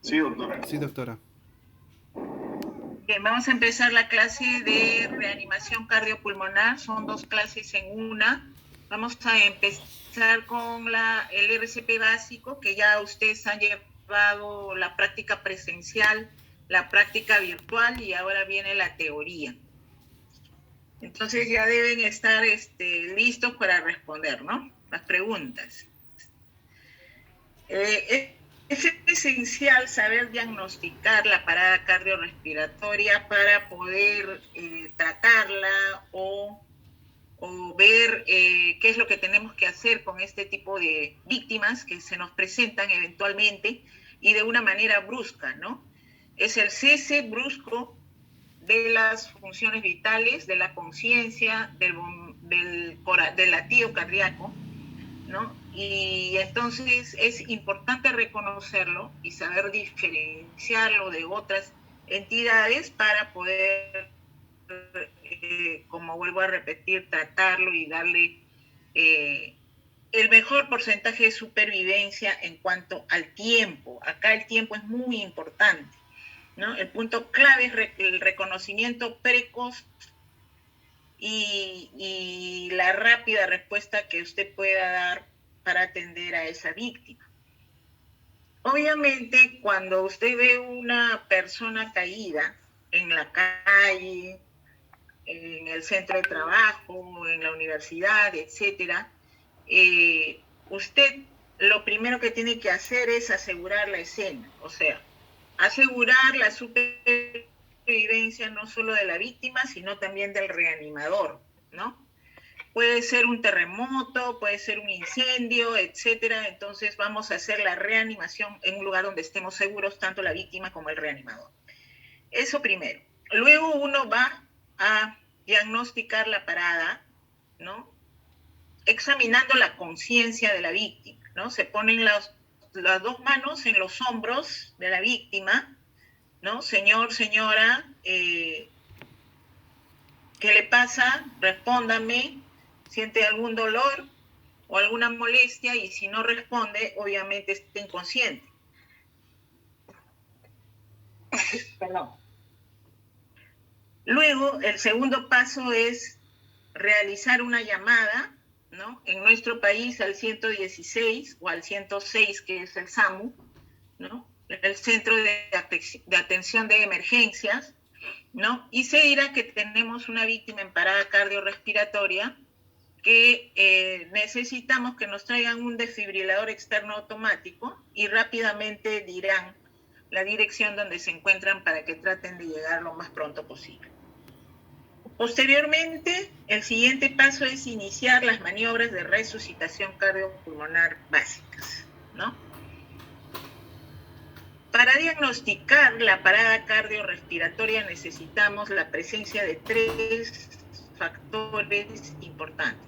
Sí, doctora. Sí, doctora. Bien, vamos a empezar la clase de reanimación cardiopulmonar. Son dos clases en una. Vamos a empezar con el RCP básico, que ya ustedes han llevado la práctica presencial, la práctica virtual y ahora viene la teoría. Entonces ya deben estar listos para responder, ¿no? Las preguntas. Es esencial saber diagnosticar la parada cardiorrespiratoria para poder tratarla o ver qué es lo que tenemos que hacer con este tipo de víctimas que se nos presentan eventualmente y de una manera brusca, ¿no? Es el cese brusco de las funciones vitales, de la conciencia, del latido cardíaco, ¿no? Y entonces es importante reconocerlo y saber diferenciarlo de otras entidades para poder, como vuelvo a repetir, tratarlo y darle el mejor porcentaje de supervivencia en cuanto al tiempo. Acá el tiempo es muy importante, ¿no? El punto clave es el reconocimiento precoz y la rápida respuesta que usted pueda dar para atender a esa víctima. Obviamente, cuando usted ve una persona caída en la calle, en el centro de trabajo, en la universidad, etcétera, usted lo primero que tiene que hacer es asegurar la escena, o sea, asegurar la supervivencia no solo de la víctima, sino también del reanimador, ¿no? Puede ser un terremoto, puede ser un incendio, etcétera. Entonces vamos a hacer la reanimación en un lugar donde estemos seguros, tanto la víctima como el reanimador. Eso primero. Luego uno va a diagnosticar la parada, ¿no? Examinando la conciencia de la víctima, ¿no? Se ponen las dos manos en los hombros de la víctima, ¿no? Señor, señora, ¿qué le pasa? Respóndame. ¿Siente algún dolor o alguna molestia? Y si no responde, obviamente está inconsciente. Perdón. Luego, el segundo paso es realizar una llamada, ¿no? En nuestro país al 116 o al 106, que es el SAMU, ¿no? El Centro de Atención de Emergencias, ¿no? Y se dirá que tenemos una víctima en parada cardiorrespiratoria que necesitamos que nos traigan un desfibrilador externo automático y rápidamente dirán la dirección donde se encuentran para que traten de llegar lo más pronto posible. Posteriormente, el siguiente paso es iniciar las maniobras de resucitación cardiopulmonar básicas, ¿no? Para diagnosticar la parada cardiorrespiratoria necesitamos la presencia de tres factores importantes.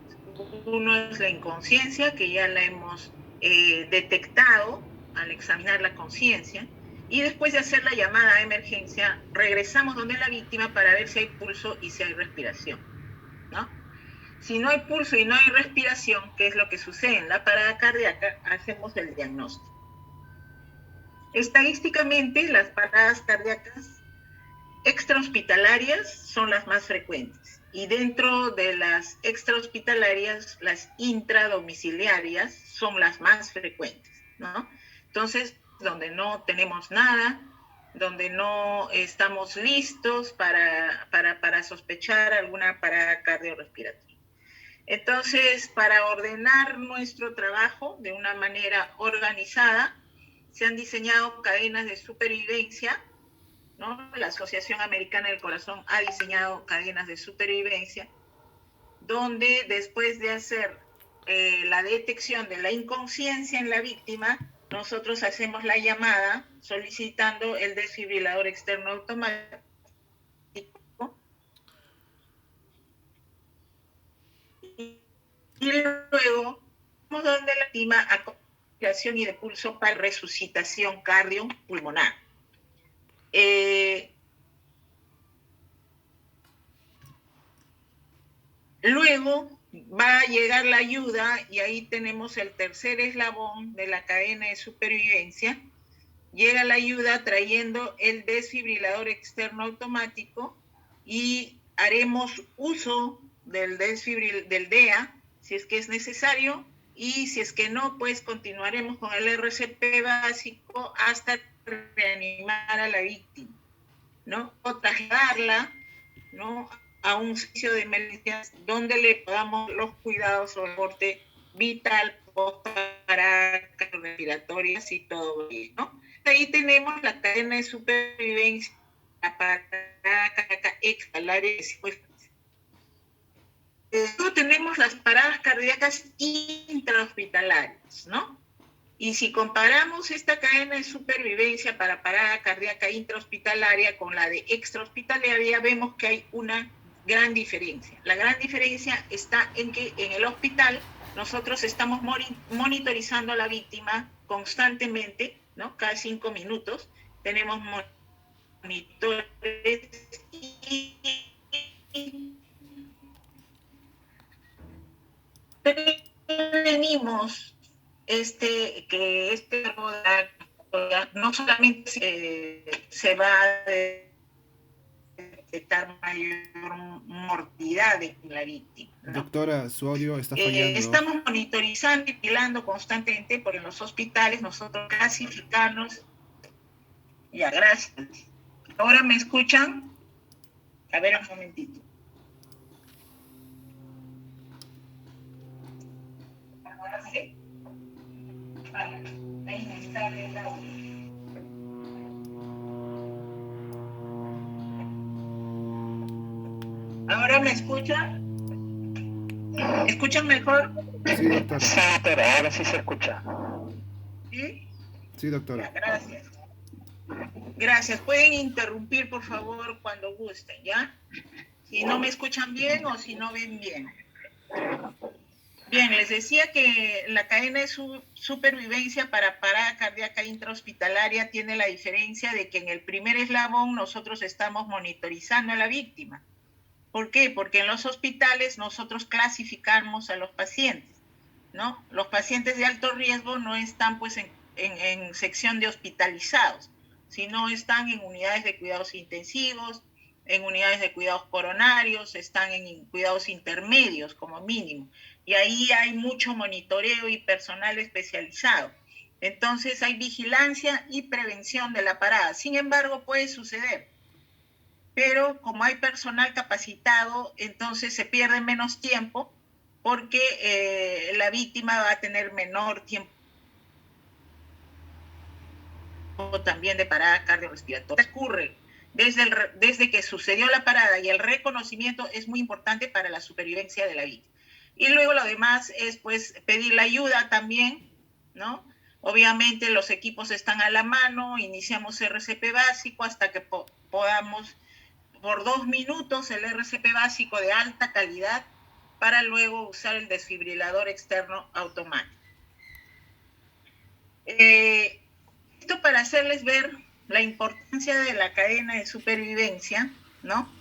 Uno es la inconsciencia, que ya la hemos detectado al examinar la conciencia, y después de hacer la llamada a emergencia, regresamos donde la víctima para ver si hay pulso y si hay respiración, ¿no? Si no hay pulso y no hay respiración, ¿qué es lo que sucede en la parada cardíaca? Hacemos el diagnóstico. Estadísticamente, las paradas cardíacas extrahospitalarias son las más frecuentes y dentro de las extrahospitalarias, las intradomiciliarias son las más frecuentes, ¿no? Entonces, donde no tenemos nada, donde no estamos listos para sospechar alguna parada cardiorrespiratoria. Entonces, para ordenar nuestro trabajo de una manera organizada, se han diseñado cadenas de supervivencia, ¿no? La Asociación Americana del Corazón ha diseñado cadenas de supervivencia, donde después de hacer la detección de la inconsciencia en la víctima, nosotros hacemos la llamada solicitando el desfibrilador externo automático y luego vamos donde la víctima a respiración y de pulso para resucitación cardiopulmonar. Luego va a llegar la ayuda y ahí tenemos el tercer eslabón de la cadena de supervivencia, llega la ayuda trayendo el desfibrilador externo automático y haremos uso del DEA si es que es necesario, y si es que no, pues continuaremos con el RCP básico hasta reanimar a la víctima, ¿no? O trasladarla, ¿no?, a un sitio de emergencias donde le podamos los cuidados o soporte vital, para respiratorias y todo eso, ¿no? Ahí tenemos la cadena de supervivencia para exhalar. Luego tenemos las paradas cardíacas intrahospitalarias, ¿no? Y si comparamos esta cadena de supervivencia para parada cardíaca intrahospitalaria con la de extrahospitalaria, vemos que hay una gran diferencia. La gran diferencia está en que en el hospital nosotros estamos monitorizando a la víctima constantemente, ¿no? Cada 5 minutos tenemos monitores y prevenimos que no solamente se va a detectar mayor mortalidad de la víctima, ¿no? Doctora, su audio está fallando. Estamos monitorizando y vigilando constantemente, porque en los hospitales nosotros clasificamos. Ya, gracias. ¿Ahora me escuchan? A ver, un momentito. ¿Ahora sí? Vale, ahí me está el audio. ¿Ahora me escuchan? ¿Me escuchan mejor? Sí, doctora. Sí, doctora, ahora sí se escucha. ¿Sí? Sí, doctora. Ya, gracias. Gracias. Pueden interrumpir, por favor, cuando gusten, ¿ya? Si no me escuchan bien o si no ven bien. Bien, les decía que la cadena de supervivencia para parada cardíaca intrahospitalaria tiene la diferencia de que en el primer eslabón nosotros estamos monitorizando a la víctima. ¿Por qué? Porque en los hospitales nosotros clasificamos a los pacientes, ¿no? Los pacientes de alto riesgo no están pues en sección de hospitalizados, sino están en unidades de cuidados intensivos, en unidades de cuidados coronarios, están en cuidados intermedios como mínimo. Y ahí hay mucho monitoreo y personal especializado. Entonces hay vigilancia y prevención de la parada. Sin embargo, puede suceder, pero como hay personal capacitado, entonces se pierde menos tiempo, porque la víctima va a tener menor tiempo también de parada cardiorrespiratoria. Ocurre desde que sucedió la parada, y el reconocimiento es muy importante para la supervivencia de la víctima. Y luego lo demás es pues pedir la ayuda también, ¿no? Obviamente los equipos están a la mano, iniciamos RCP básico hasta que podamos por 2 minutos el RCP básico de alta calidad, para luego usar el desfibrilador externo automático. Esto para hacerles ver la importancia de la cadena de supervivencia, ¿no?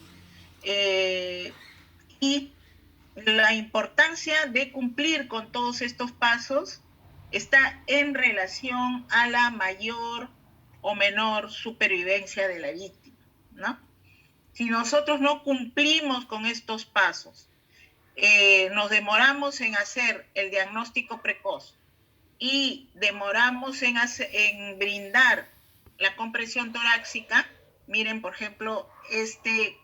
Y la importancia de cumplir con todos estos pasos está en relación a la mayor o menor supervivencia de la víctima, ¿no? Si nosotros no cumplimos con estos pasos, nos demoramos en hacer el diagnóstico precoz y demoramos en brindar la compresión torácica. Miren, por ejemplo, este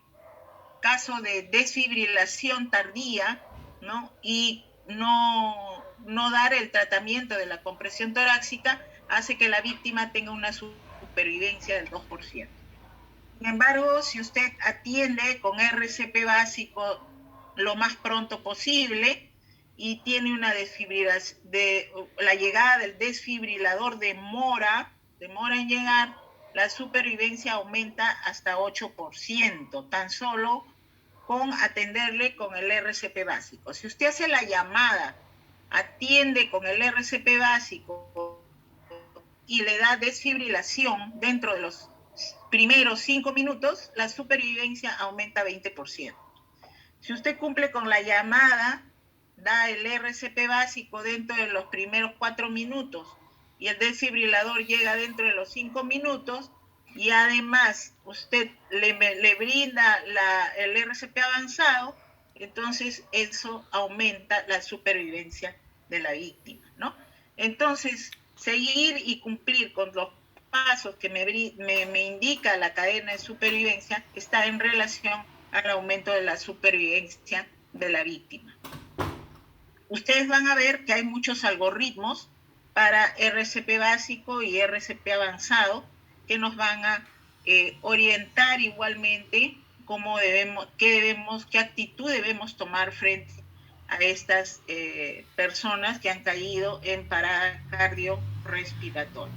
caso de desfibrilación tardía, ¿no? Y no dar el tratamiento de la compresión torácica hace que la víctima tenga una supervivencia del 2%. Sin embargo, si usted atiende con RCP básico lo más pronto posible y tiene una desfibrilación, la llegada del desfibrilador demora en llegar, la supervivencia aumenta hasta 8%, tan solo con atenderle con el RCP básico. Si usted hace la llamada, atiende con el RCP básico y le da desfibrilación dentro de los primeros 5 minutos, la supervivencia aumenta 20%. Si usted cumple con la llamada, da el RCP básico dentro de los primeros 4 minutos y el desfibrilador llega dentro de los 5 minutos, y además usted le brinda el RCP avanzado, entonces eso aumenta la supervivencia de la víctima, ¿no? Entonces, seguir y cumplir con los pasos que me indica la cadena de supervivencia está en relación al aumento de la supervivencia de la víctima. Ustedes van a ver que hay muchos algoritmos para RCP básico y RCP avanzado que nos van a orientar igualmente qué actitud debemos tomar frente a estas personas que han caído en parada cardiorrespiratoria.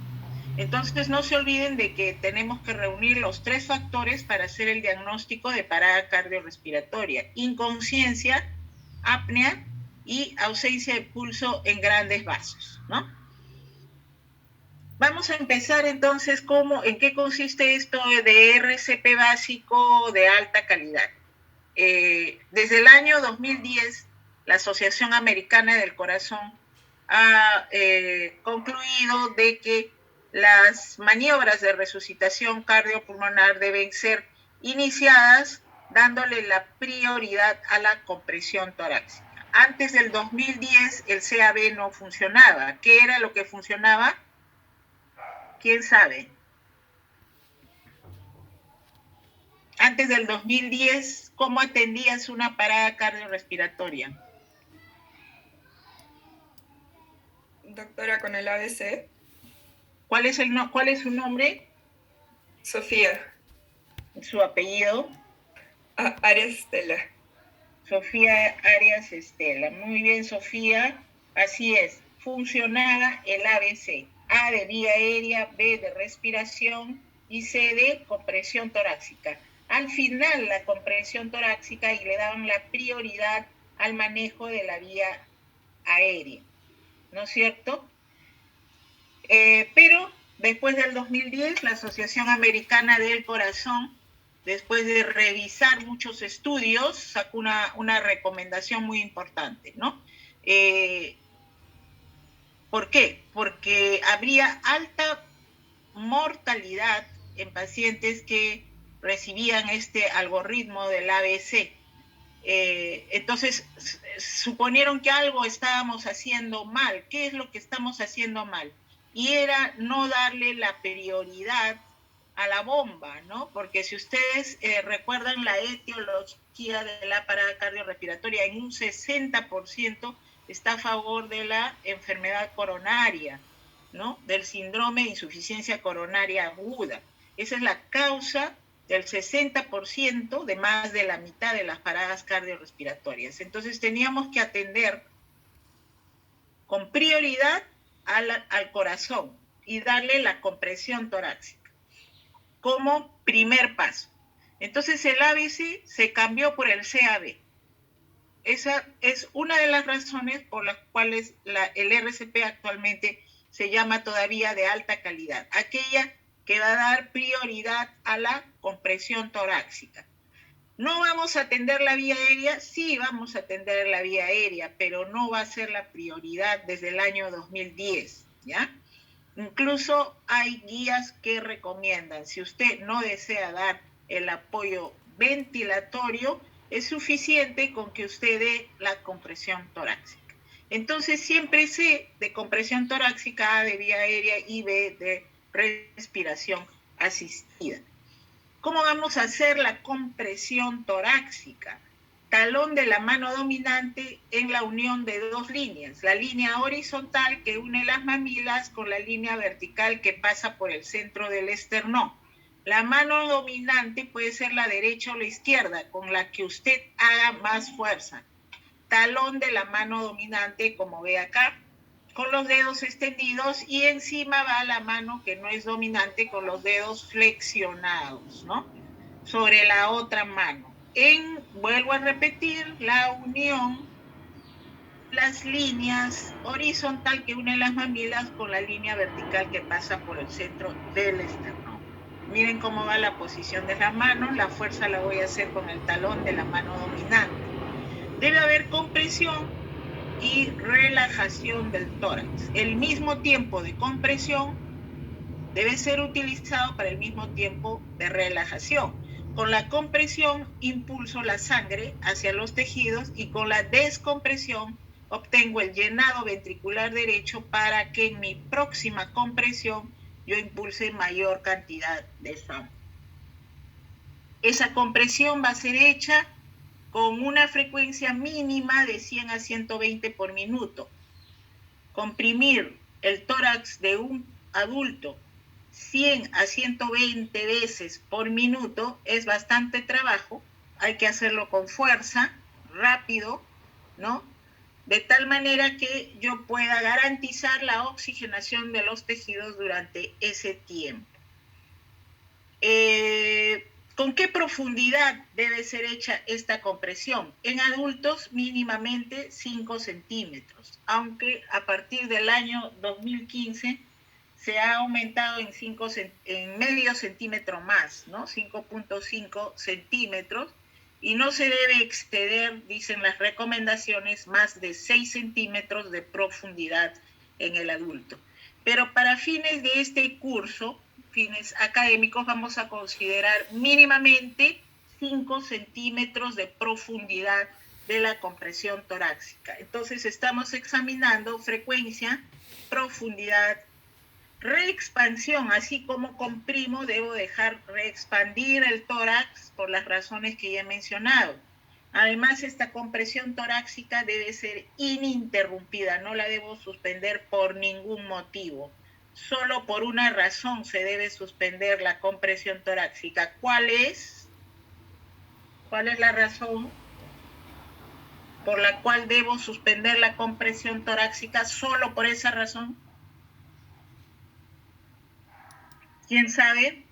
Entonces, no se olviden de que tenemos que reunir los 3 factores para hacer el diagnóstico de parada cardiorrespiratoria: inconsciencia, apnea y ausencia de pulso en grandes vasos, ¿no? Vamos a empezar entonces en qué consiste esto de RCP básico de alta calidad. Desde el año 2010, la Asociación Americana del Corazón ha concluido de que las maniobras de resucitación cardiopulmonar deben ser iniciadas dándole la prioridad a la compresión torácica. Antes del 2010 el CAB no funcionaba. ¿Qué era lo que funcionaba? ¿Quién sabe? Antes del 2010, ¿cómo atendías una parada cardiorrespiratoria? Doctora, con el ABC. ¿Cuál es su nombre? Sofía. ¿Su apellido? Arias Estela. Sofía Arias Estela. Muy bien, Sofía. Así es. Funcionaba el ABC. A de vía aérea, B de respiración y C de compresión torácica. Al final la compresión torácica, y le daban la prioridad al manejo de la vía aérea, ¿no es cierto? Pero después del 2010, la Asociación Americana del Corazón, después de revisar muchos estudios, sacó una recomendación muy importante, ¿no? ¿Por qué? Porque habría alta mortalidad en pacientes que recibían este algoritmo del ABC. Entonces, suponieron que algo estábamos haciendo mal. ¿Qué es lo que estamos haciendo mal? Y era no darle la prioridad a la bomba, ¿no? Porque si ustedes recuerdan la etiología de la parada cardiorrespiratoria, en un 60% está a favor de la enfermedad coronaria, ¿no? Del síndrome de insuficiencia coronaria aguda. Esa es la causa del 60% de más de la mitad de las paradas cardiorrespiratorias. Entonces teníamos que atender con prioridad al corazón y darle la compresión torácica como primer paso. Entonces el ABC se cambió por el CAB. Esa es una de las razones por las cuales el RCP actualmente se llama todavía de alta calidad, aquella que va a dar prioridad a la compresión torácica. ¿No vamos a atender la vía aérea? Sí, vamos a atender la vía aérea, pero no va a ser la prioridad desde el año 2010, ¿ya? Incluso hay guías que recomiendan, si usted no desea dar el apoyo ventilatorio, es suficiente con que usted dé la compresión torácica. Entonces, siempre C de compresión torácica, A de vía aérea y B de respiración asistida. ¿Cómo vamos a hacer la compresión torácica? Talón de la mano dominante en la unión de 2 líneas. La línea horizontal que une las mamilas con la línea vertical que pasa por el centro del esternón. La mano dominante puede ser la derecha o la izquierda, con la que usted haga más fuerza. Talón de la mano dominante, como ve acá, con los dedos extendidos, y encima va la mano que no es dominante con los dedos flexionados, ¿no? Sobre la otra mano. Vuelvo a repetir, la unión, las líneas horizontal que unen las mamilas con la línea vertical que pasa por el centro del esternón. Miren cómo va la posición de las manos. La fuerza la voy a hacer con el talón de la mano dominante. Debe haber compresión y relajación del tórax. El mismo tiempo de compresión debe ser utilizado para el mismo tiempo de relajación. Con la compresión impulso la sangre hacia los tejidos y con la descompresión obtengo el llenado ventricular derecho para que en mi próxima compresión yo impulse mayor cantidad de sangre. Esa compresión va a ser hecha con una frecuencia mínima de 100 a 120 por minuto. Comprimir el tórax de un adulto 100 a 120 veces por minuto es bastante trabajo, hay que hacerlo con fuerza, rápido, ¿no? De tal manera que yo pueda garantizar la oxigenación de los tejidos durante ese tiempo. ¿Con qué profundidad debe ser hecha esta compresión? En adultos mínimamente 5 centímetros, aunque a partir del año 2015 se ha aumentado en medio centímetro más, ¿no? 5.5 centímetros, y no se debe exceder, dicen las recomendaciones, más de 6 centímetros de profundidad en el adulto. Pero para fines de este curso, fines académicos, vamos a considerar mínimamente 5 centímetros de profundidad de la compresión torácica. Entonces estamos examinando frecuencia, profundidad, reexpansión. Así como comprimo, debo dejar reexpandir el tórax por las razones que ya he mencionado. Además, esta compresión torácica debe ser ininterrumpida, no la debo suspender por ningún motivo. Solo por una razón se debe suspender la compresión torácica. ¿Cuál es? ¿Cuál es la razón por la cual debo suspender la compresión torácica? Solo por esa razón. ¿Quién sabe?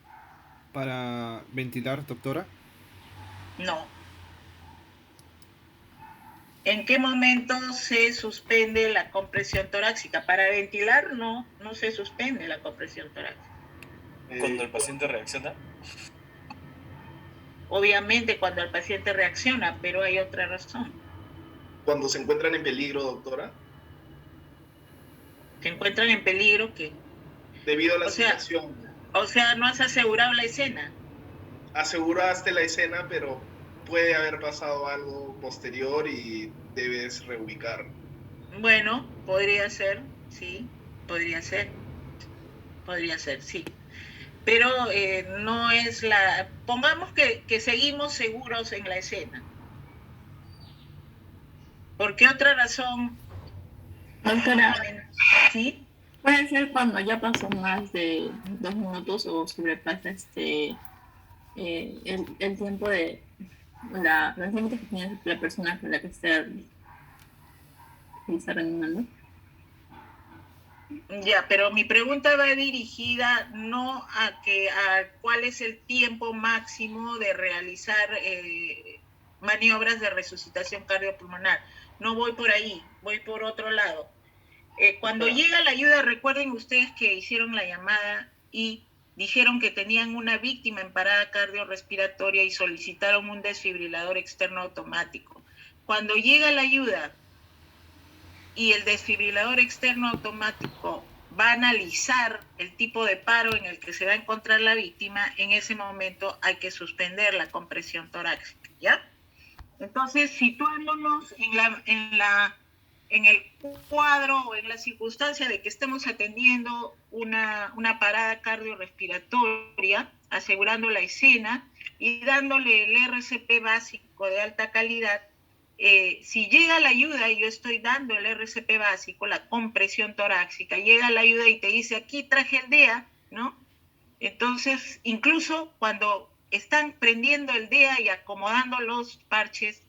¿Para ventilar, doctora? No. ¿En qué momento se suspende la compresión torácica? Para ventilar no se suspende la compresión torácica. Cuando el paciente reacciona. Obviamente cuando el paciente reacciona, pero hay otra razón. Cuando se encuentran en peligro, doctora. ¿Se encuentran en peligro qué? Debido a la situación. O sea, no has asegurado la escena. Aseguraste la escena, pero puede haber pasado algo posterior y debes reubicar. Bueno, podría ser, sí, podría ser, sí. Pero no es la... Pongamos que seguimos seguros en la escena. ¿Por qué otra razón? Doctora, ¿sí? puede ser cuando ya pasó más de 2 minutos o sobrepasa el tiempo de los límites que tiene la persona con la que está reanimando. Ya, pero mi pregunta va dirigida no a cuál es el tiempo máximo de realizar maniobras de resucitación cardiopulmonar. No voy por ahí, voy por otro lado. Cuando llega la ayuda, recuerden ustedes que hicieron la llamada y dijeron que tenían una víctima en parada cardiorrespiratoria y solicitaron un desfibrilador externo automático. Cuando llega la ayuda y el desfibrilador externo automático va a analizar el tipo de paro en el que se va a encontrar la víctima, en ese momento hay que suspender la compresión torácica, ¿ya? Entonces, situándonos en el cuadro o en la circunstancia de que estemos atendiendo una parada cardiorrespiratoria, asegurando la escena y dándole el RCP básico de alta calidad, si llega la ayuda y yo estoy dando el RCP básico, la compresión torácica, llega la ayuda y te dice, aquí traje el DEA, ¿no? Entonces, incluso cuando están prendiendo el DEA y acomodando los parches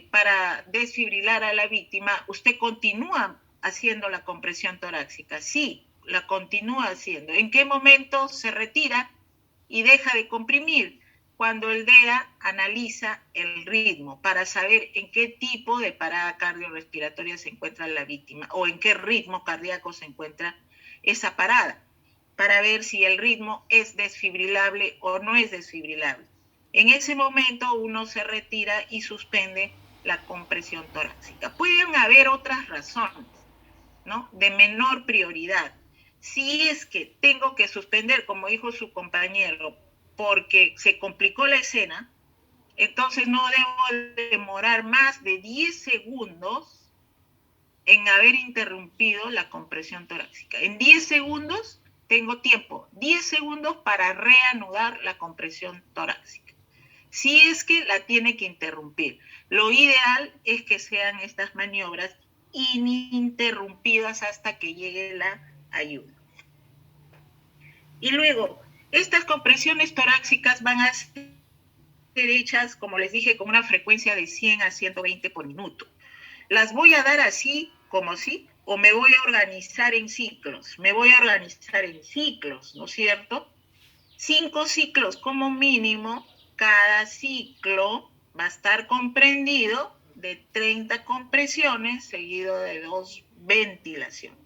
para desfibrilar a la víctima, usted continúa haciendo la compresión torácica. Sí, la continúa haciendo. ¿En qué momento se retira y deja de comprimir? Cuando el DEA analiza el ritmo para saber en qué tipo de parada cardiorrespiratoria se encuentra la víctima o en qué ritmo cardíaco se encuentra esa parada, para ver si el ritmo es desfibrilable o no es desfibrilable. En ese momento uno se retira y suspende la compresión torácica. Pueden haber otras razones, ¿no? De menor prioridad. Si es que tengo que suspender, como dijo su compañero, porque se complicó la escena, entonces no debo demorar más de 10 segundos en haber interrumpido la compresión torácica. En 10 segundos tengo tiempo, 10 segundos para reanudar la compresión torácica. Si es que la tiene que interrumpir. Lo ideal es que sean estas maniobras ininterrumpidas hasta que llegue la ayuda. Y luego, estas compresiones torácicas van a ser hechas, como les dije, con una frecuencia de 100 a 120 por minuto. ¿Las voy a dar así, como sí? ¿O me voy a organizar en ciclos? Me voy a organizar en ciclos, ¿no es cierto? 5 ciclos como mínimo. Cada ciclo va a estar comprendido de 30 compresiones seguido de 2 ventilaciones.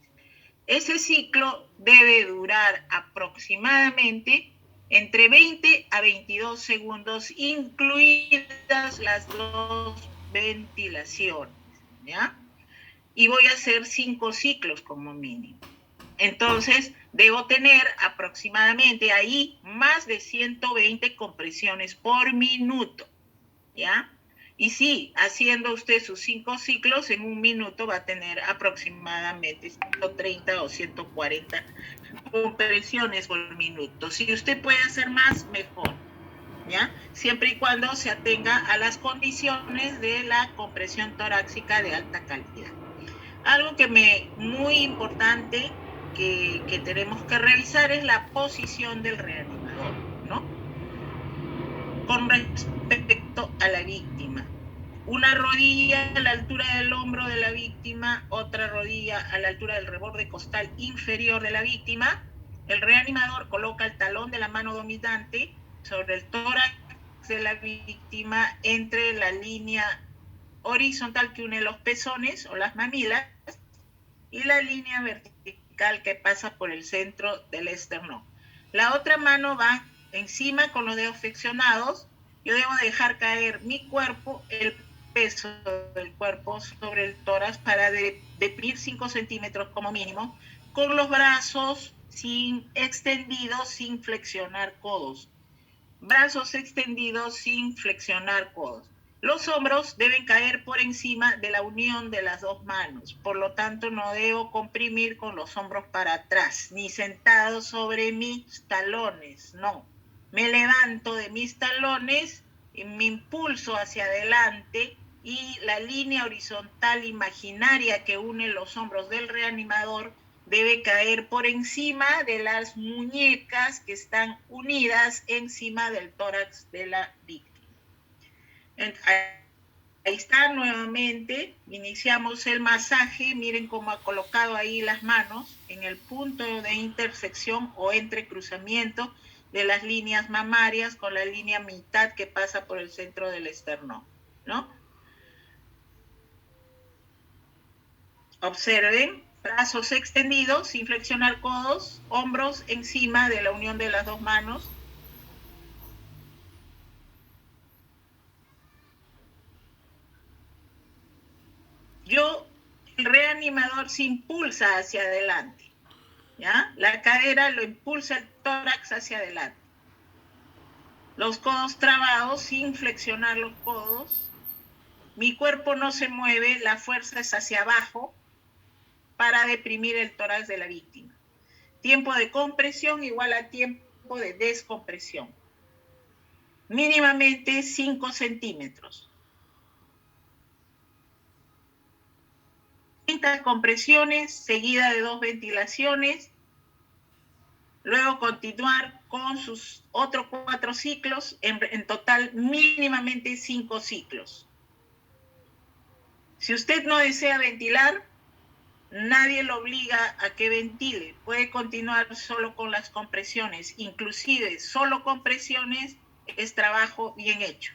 Ese ciclo debe durar aproximadamente entre 20 a 22 segundos, incluidas las 2 ventilaciones, ¿ya? Y voy a hacer 5 ciclos como mínimo. Entonces, debo tener aproximadamente ahí más de 120 compresiones por minuto, ¿ya? Y sí, haciendo usted sus 5 ciclos, en un minuto va a tener aproximadamente 130 o 140 compresiones por minuto. Si usted puede hacer más, mejor, ¿ya? Siempre y cuando se atenga a las condiciones de la compresión torácica de alta calidad. Algo muy importante que tenemos que revisar es la posición del reanimador, ¿no? Con respecto a la víctima. Una rodilla a la altura del hombro de la víctima, otra rodilla a la altura del reborde costal inferior de la víctima. El reanimador coloca el talón de la mano dominante sobre el tórax de la víctima entre la línea horizontal que une los pezones o las mamilas y la línea vertical que pasa por el centro del esternón. La otra mano va encima con los dedos flexionados. Yo debo dejar caer mi cuerpo, el peso del cuerpo sobre el tórax para deprimir 5 centímetros como mínimo, con los brazos extendidos sin flexionar codos. Brazos extendidos sin flexionar codos. Los hombros deben caer por encima de la unión de las 2 manos. Por lo tanto, no debo comprimir con los hombros para atrás, ni sentado sobre mis talones, no. Me levanto de mis talones, me impulso hacia adelante y la línea horizontal imaginaria que une los hombros del reanimador debe caer por encima de las muñecas que están unidas encima del tórax de la víctima. Ahí está nuevamente, iniciamos el masaje, miren cómo ha colocado ahí las manos en el punto de intersección o entrecruzamiento de las líneas mamarias con la línea mitad que pasa por el centro del esternón, ¿no? Observen, brazos extendidos sin flexionar codos, hombros encima de la unión de las 2 manos. El reanimador se impulsa hacia adelante, ¿ya? La cadera lo impulsa el tórax hacia adelante. Los codos trabados sin flexionar los codos. Mi cuerpo no se mueve, la fuerza es hacia abajo para deprimir el tórax de la víctima. Tiempo de compresión igual a tiempo de descompresión. Mínimamente 5 centímetros. 30 compresiones seguida de 2 ventilaciones. Luego continuar con sus otros 4 ciclos, en total mínimamente 5 ciclos. Si usted no desea ventilar, nadie lo obliga a que ventile. Puede continuar solo con las compresiones. Inclusive solo compresiones es trabajo bien hecho.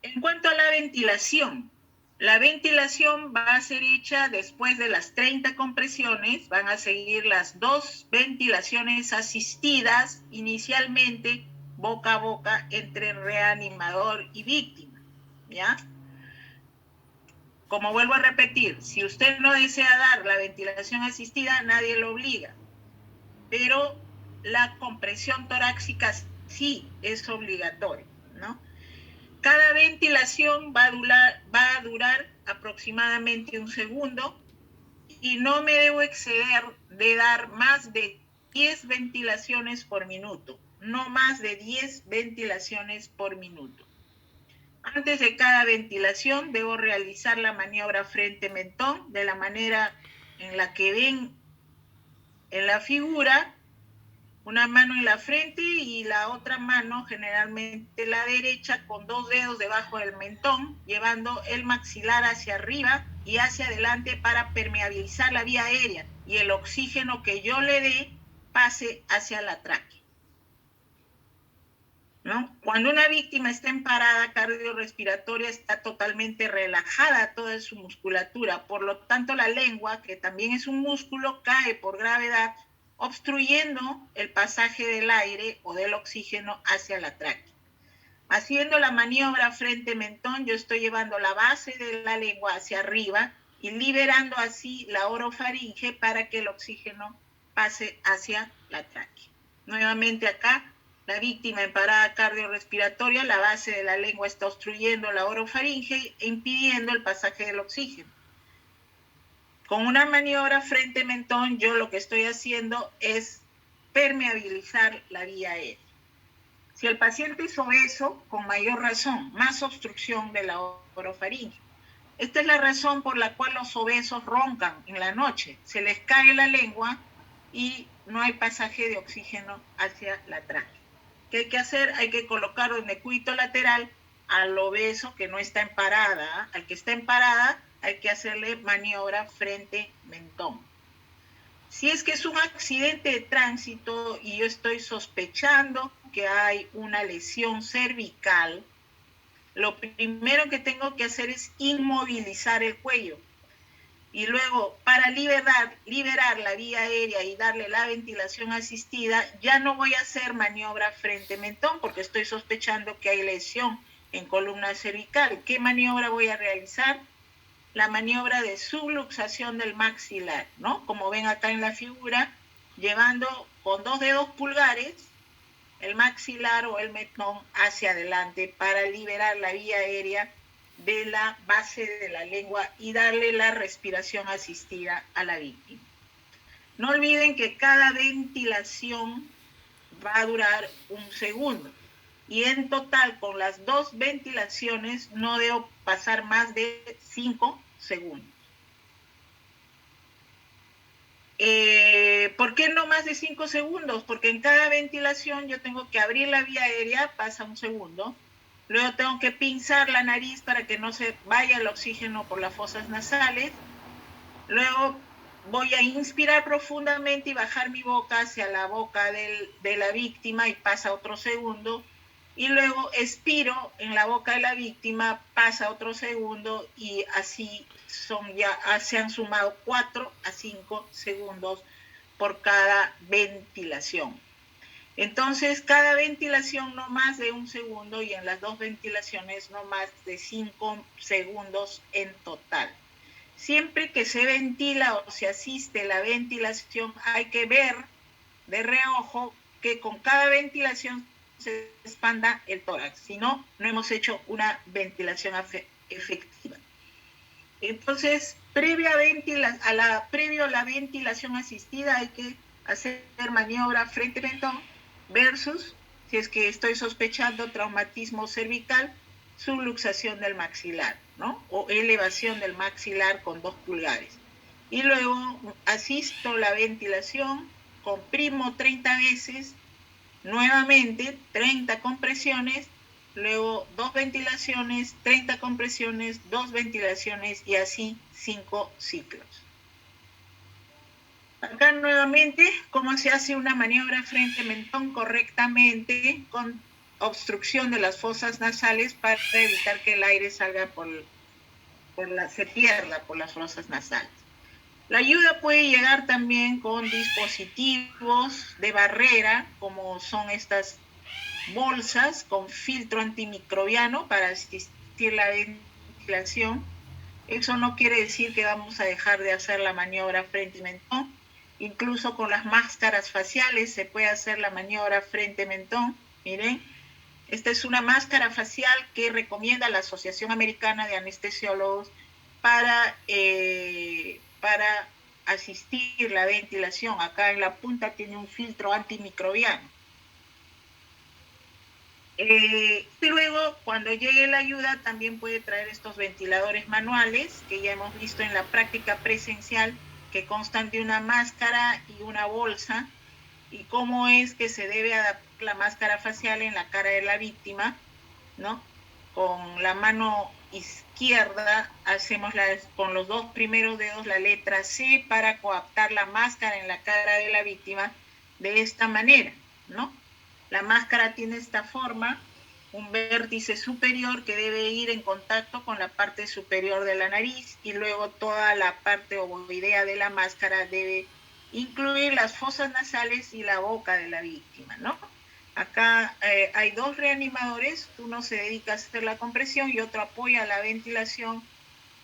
En cuanto a la ventilación va a ser hecha después de las 30 compresiones, van a seguir las 2 ventilaciones asistidas inicialmente boca a boca entre reanimador y víctima, ¿ya? Como vuelvo a repetir, si usted no desea dar la ventilación asistida, nadie lo obliga, pero la compresión torácica sí es obligatoria, ¿no? Cada ventilación va a durar aproximadamente 1 segundo y no me debo exceder de dar más de 10 ventilaciones por minuto, no más de 10 ventilaciones por minuto. Antes de cada ventilación debo realizar la maniobra frente-mentón de la manera en la que ven en la figura, una mano en la frente y la otra mano, generalmente la derecha, con 2 dedos debajo del mentón, llevando el maxilar hacia arriba y hacia adelante para permeabilizar la vía aérea y el oxígeno que yo le dé pase hacia la tráquea, ¿no? Cuando una víctima está en parada cardiorrespiratoria, está totalmente relajada toda su musculatura, por lo tanto la lengua, que también es un músculo, cae por gravedad, obstruyendo el pasaje del aire o del oxígeno hacia la tráquea. Haciendo la maniobra frente-mentón, yo estoy llevando la base de la lengua hacia arriba y liberando así la orofaringe para que el oxígeno pase hacia la tráquea. Nuevamente acá, la víctima en parada cardiorrespiratoria, la base de la lengua está obstruyendo la orofaringe e impidiendo el pasaje del oxígeno. Con una maniobra frente-mentón, yo lo que estoy haciendo es permeabilizar la vía aérea. Si el paciente es obeso, con mayor razón, más obstrucción de la orofaringe. Esta es la razón por la cual los obesos roncan en la noche. Se les cae la lengua y no hay pasaje de oxígeno hacia la tráquea. ¿Qué hay que hacer? Hay que colocar un decúbito lateral al obeso que no está en parada. Al que está en parada hay que hacerle maniobra frente-mentón. Si es que es un accidente de tránsito y yo estoy sospechando que hay una lesión cervical, lo primero que tengo que hacer es inmovilizar el cuello. Y luego, para liberar la vía aérea y darle la ventilación asistida, ya no voy a hacer maniobra frente-mentón porque estoy sospechando que hay lesión en columna cervical. ¿Qué maniobra voy a realizar? La maniobra de subluxación del maxilar, ¿no? Como ven acá en la figura, llevando con 2 dedos pulgares el maxilar o el mentón hacia adelante para liberar la vía aérea de la base de la lengua y darle la respiración asistida a la víctima. No olviden que cada ventilación va a durar 1 segundo y en total con las 2 ventilaciones no debo pasar más de 5 segundos. ¿Por qué no más de 5 segundos? Porque en cada ventilación yo tengo que abrir la vía aérea, pasa 1 segundo, luego tengo que pinzar la nariz para que no se vaya el oxígeno por las fosas nasales, luego voy a inspirar profundamente y bajar mi boca hacia la boca de la víctima y pasa otro segundo, y luego expiro en la boca de la víctima, pasa otro segundo y así se han sumado 4 a 5 segundos por cada ventilación. Entonces, cada ventilación no más de 1 segundo y en las 2 ventilaciones no más de 5 segundos en total. Siempre que se ventila o se asiste la ventilación, hay que ver de reojo que con cada ventilación se expanda el tórax, si no, no hemos hecho una ventilación efectiva. Entonces, previo a la ventilación asistida hay que hacer maniobra frente-mentón versus, si es que estoy sospechando traumatismo cervical, subluxación del maxilar, ¿no? O elevación del maxilar con 2 pulgares. Y luego asisto la ventilación, comprimo 30 veces, nuevamente 30 compresiones, luego 2 ventilaciones, 30 compresiones, 2 ventilaciones y así 5 ciclos. Acá nuevamente, cómo se hace una maniobra frente-mentón correctamente con obstrucción de las fosas nasales para evitar que el aire salga se pierda por las fosas nasales. La ayuda puede llegar también con dispositivos de barrera, como son estas bolsas con filtro antimicrobiano para asistir la ventilación. Eso no quiere decir que vamos a dejar de hacer la maniobra frente-mentón. Incluso con las máscaras faciales se puede hacer la maniobra frente-mentón. Miren, esta es una máscara facial que recomienda la Asociación Americana de Anestesiólogos para asistir la ventilación. Acá en la punta tiene un filtro antimicrobiano. Y luego, cuando llegue la ayuda, también puede traer estos ventiladores manuales que ya hemos visto en la práctica presencial, que constan de una máscara y una bolsa, y cómo es que se debe adaptar la máscara facial en la cara de la víctima, ¿no? Con la mano izquierda hacemos con los 2 primeros dedos la letra C para coaptar la máscara en la cara de la víctima de esta manera, ¿no? La máscara tiene esta forma, un vértice superior que debe ir en contacto con la parte superior de la nariz, y luego toda la parte ovoidea de la máscara debe incluir las fosas nasales y la boca de la víctima, ¿no? Acá hay 2 reanimadores, uno se dedica a hacer la compresión y otro apoya la ventilación.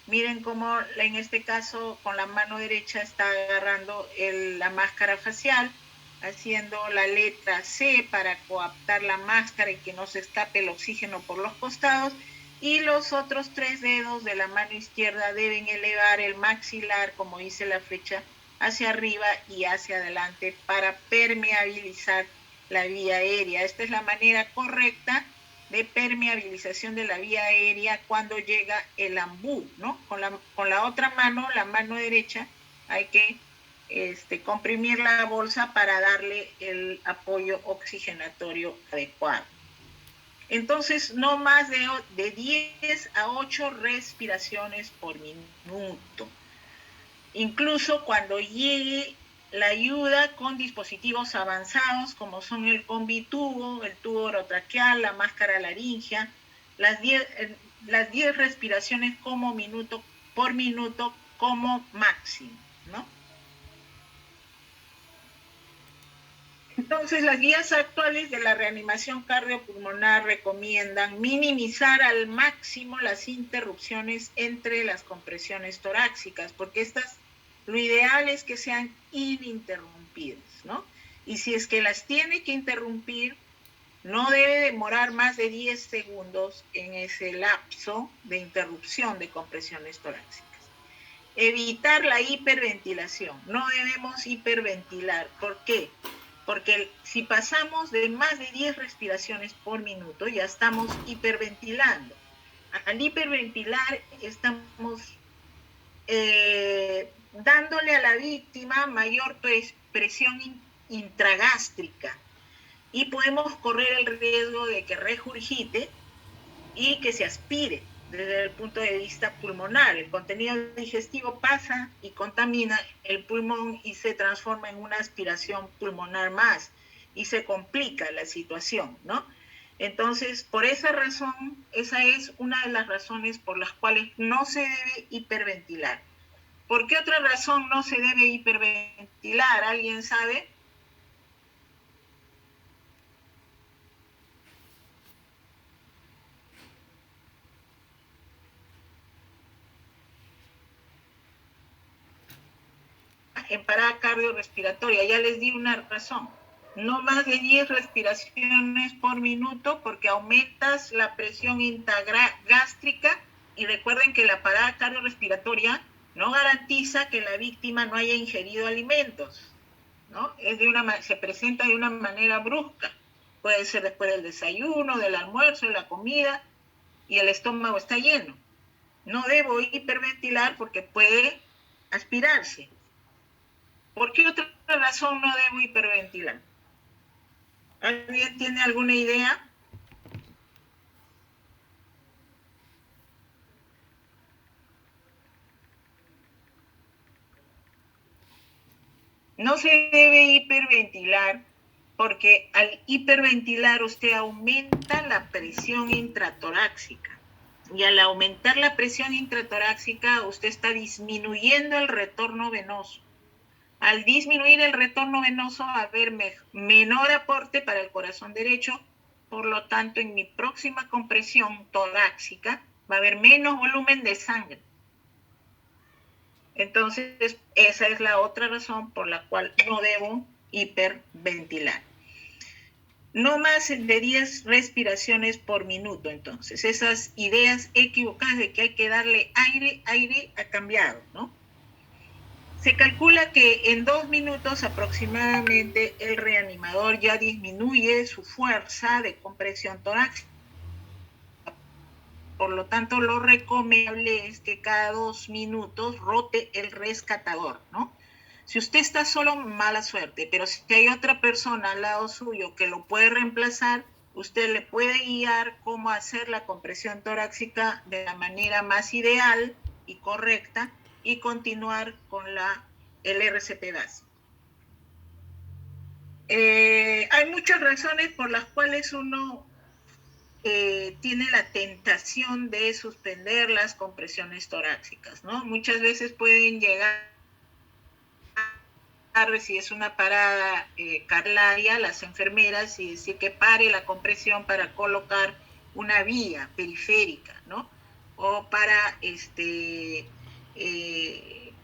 Miren cómo en este caso con la mano derecha está agarrando la máscara facial, haciendo la letra C para coaptar la máscara y que no se escape el oxígeno por los costados, y los otros 3 dedos de la mano izquierda deben elevar el maxilar, como dice la flecha, hacia arriba y hacia adelante para permeabilizar la vía aérea. Esta es la manera correcta de permeabilización de la vía aérea cuando llega el ambú, ¿no? Con la otra mano, la mano derecha, hay que comprimir la bolsa para darle el apoyo oxigenatorio adecuado. Entonces, no más de 10 a 8 respiraciones por minuto. Incluso cuando llegue la ayuda con dispositivos avanzados como son el combitubo, el tubo orotraqueal, la máscara laringea, las 10 respiraciones por minuto como máximo, ¿no? Entonces, las guías actuales de la reanimación cardiopulmonar recomiendan minimizar al máximo las interrupciones entre las compresiones torácicas, porque lo ideal es que sean ininterrumpidas, ¿no? Y si es que las tiene que interrumpir, no debe demorar más de 10 segundos en ese lapso de interrupción de compresiones torácicas. Evitar la hiperventilación. No debemos hiperventilar. ¿Por qué? Porque si pasamos de más de 10 respiraciones por minuto, ya estamos hiperventilando. Al hiperventilar estamos dándole a la víctima mayor presión intragástrica y podemos correr el riesgo de que regurgite y que se aspire desde el punto de vista pulmonar. El contenido digestivo pasa y contamina el pulmón y se transforma en una aspiración pulmonar más y se complica la situación, ¿no? Entonces, por esa razón, esa es una de las razones por las cuales no se debe hiperventilar. ¿Por qué otra razón no se debe hiperventilar? ¿Alguien sabe? En parada cardiorrespiratoria, ya les di una razón. No más de 10 respiraciones por minuto porque aumentas la presión intragástrica, y recuerden que la parada cardiorrespiratoria no garantiza que la víctima no haya ingerido alimentos, ¿no? Se presenta de una manera brusca. Puede ser después del desayuno, del almuerzo, de la comida, y el estómago está lleno. No debo hiperventilar porque puede aspirarse. ¿Por qué otra razón no debo hiperventilar? ¿Alguien tiene alguna idea? No se debe hiperventilar porque al hiperventilar usted aumenta la presión intratorácica. Y al aumentar la presión intratorácica, usted está disminuyendo el retorno venoso. Al disminuir el retorno venoso va a haber menor aporte para el corazón derecho por lo tanto, en mi próxima compresión torácica va a haber menos volumen de sangre. Entonces, esa es la otra razón por la cual no debo hiperventilar. No más de 10 respiraciones por minuto, entonces. Esas ideas equivocadas de que hay que darle aire ha cambiado, ¿no? Se calcula que en 2 minutos aproximadamente el reanimador ya disminuye su fuerza de compresión torácica. Por lo tanto, lo recomendable es que cada 2 minutos rote el rescatador, ¿no? Si usted está solo, mala suerte, pero si hay otra persona al lado suyo que lo puede reemplazar, usted le puede guiar cómo hacer la compresión torácica de la manera más ideal y correcta y continuar con el RCP básico. Hay muchas razones por las cuales uno tiene la tentación de suspender las compresiones torácicas, ¿no? Muchas veces pueden llegar, si es una parada cardiaria, las enfermeras y decir que pare la compresión para colocar una vía periférica, ¿no? O para, ¿qué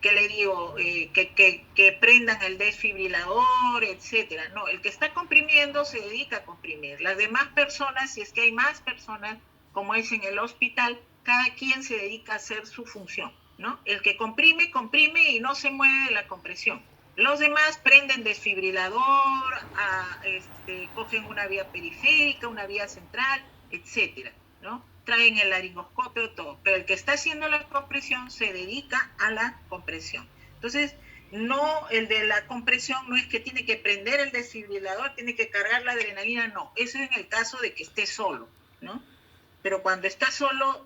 le digo? Que prendan el desfibrilador, etcétera. No, el que está comprimiendo se dedica a comprimir. Las demás personas, si es que hay más personas, como es en el hospital, cada quien se dedica a hacer su función, ¿no? El que comprime, comprime y no se mueve de la compresión. Los demás prenden desfibrilador, cogen una vía periférica, una vía central, etcétera, ¿no? Traen el laringoscopio, todo. Pero el que está haciendo la compresión se dedica a la compresión. Entonces, no, el de la compresión no es que tiene que prender el desfibrilador, tiene que cargar la adrenalina, no. Eso es en el caso de que esté solo, ¿no? Pero cuando está solo,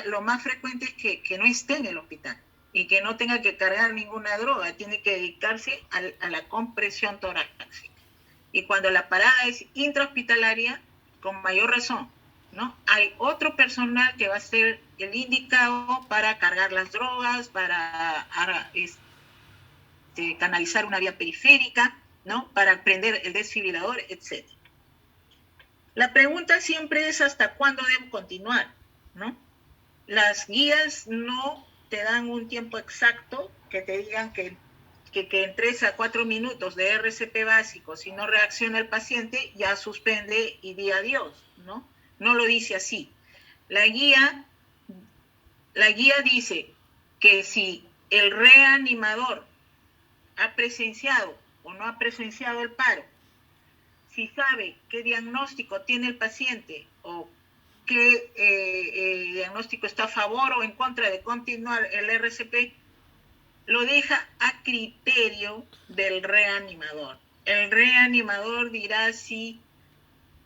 lo más frecuente es que no esté en el hospital y que no tenga que cargar ninguna droga, tiene que dedicarse a la compresión torácica. Y cuando la parada es intrahospitalaria, con mayor razón, ¿no? Hay otro personal que va a ser el indicado para cargar las drogas, para canalizar una vía periférica, ¿no? Para prender el desfibrilador, etc. La pregunta siempre es ¿hasta cuándo debo continuar? ¿No? Las guías no te dan un tiempo exacto que te digan que en 3 a 4 minutos de RCP básico, si no reacciona el paciente, ya suspende y di adiós, ¿no? No lo dice así. La guía dice que si el reanimador ha presenciado o no ha presenciado el paro, si sabe qué diagnóstico tiene el paciente o qué diagnóstico está a favor o en contra de continuar el RCP, lo deja a criterio del reanimador. El reanimador dirá si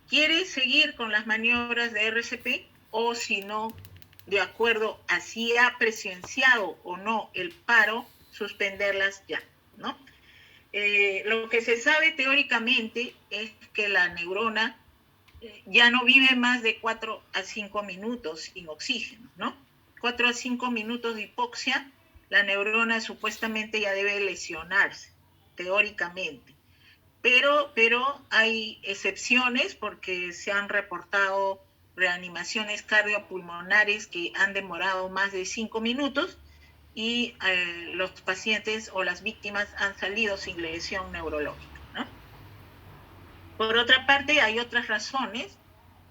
quiere seguir con las maniobras de RCP o si no, de acuerdo a si ha presenciado o no el paro, suspenderlas ya, ¿no? Lo que se sabe teóricamente es que la neurona ya no vive más de 4 a 5 minutos sin oxígeno, ¿no? 4 a 5 minutos de hipoxia, la neurona supuestamente ya debe lesionarse, teóricamente. Pero hay excepciones porque se han reportado reanimaciones cardiopulmonares que han demorado más de 5 minutos y los pacientes o las víctimas han salido sin lesión neurológica, ¿no? Por otra parte, hay otras razones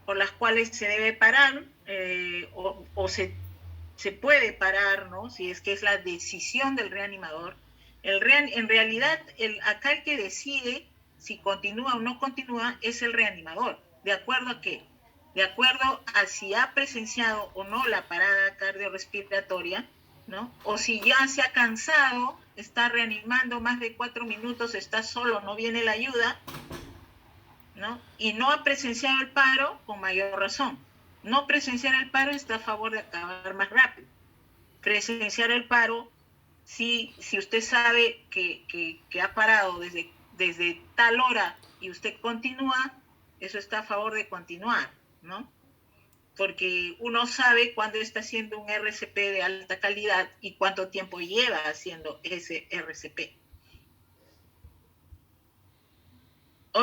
por las cuales se debe parar o se puede parar, ¿no? Si es que es la decisión del reanimador. En realidad, acá el que decide si continúa o no continúa es el reanimador. ¿De acuerdo a qué? De acuerdo a si ha presenciado o no la parada cardiorrespiratoria, ¿no? O si ya se ha cansado, está reanimando más de 4 minutos, está solo, no viene la ayuda, ¿no? Y no ha presenciado el paro, con mayor razón. No presenciar el paro está a favor de acabar más rápido. Presenciar el paro, si usted sabe que ha parado desde tal hora y usted continúa, eso está a favor de continuar, ¿no? Porque uno sabe cuándo está haciendo un RCP de alta calidad y cuánto tiempo lleva haciendo ese RCP.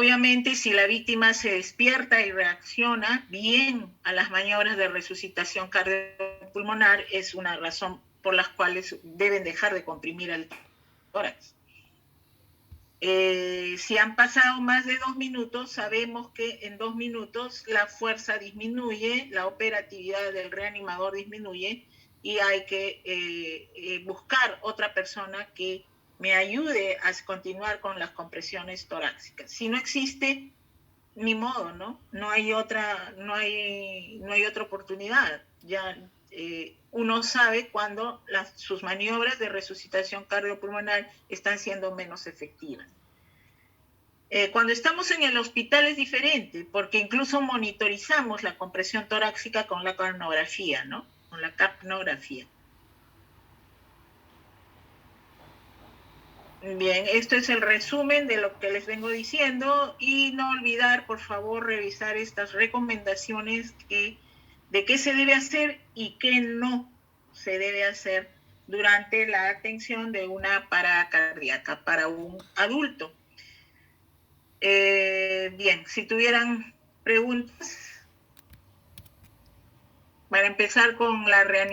Obviamente, si la víctima se despierta y reacciona bien a las maniobras de resucitación cardiopulmonar, es una razón por las cuales deben dejar de comprimir el tórax. Si han pasado más de 2 minutos, sabemos que en 2 minutos la fuerza disminuye, la operatividad del reanimador disminuye y hay que buscar otra persona que me ayude a continuar con las compresiones torácicas. Si no existe, ni modo, ¿no? No hay otra oportunidad. Ya uno sabe cuando sus maniobras de resucitación cardiopulmonar están siendo menos efectivas. Cuando estamos en el hospital es diferente, porque incluso monitorizamos la compresión torácica con la capnografía, ¿no? Con la capnografía. Bien, esto es el resumen de lo que les vengo diciendo y no olvidar, por favor, revisar estas recomendaciones de qué se debe hacer y qué no se debe hacer durante la atención de una parada cardíaca para un adulto. Bien, si tuvieran preguntas, para empezar con la reanimación.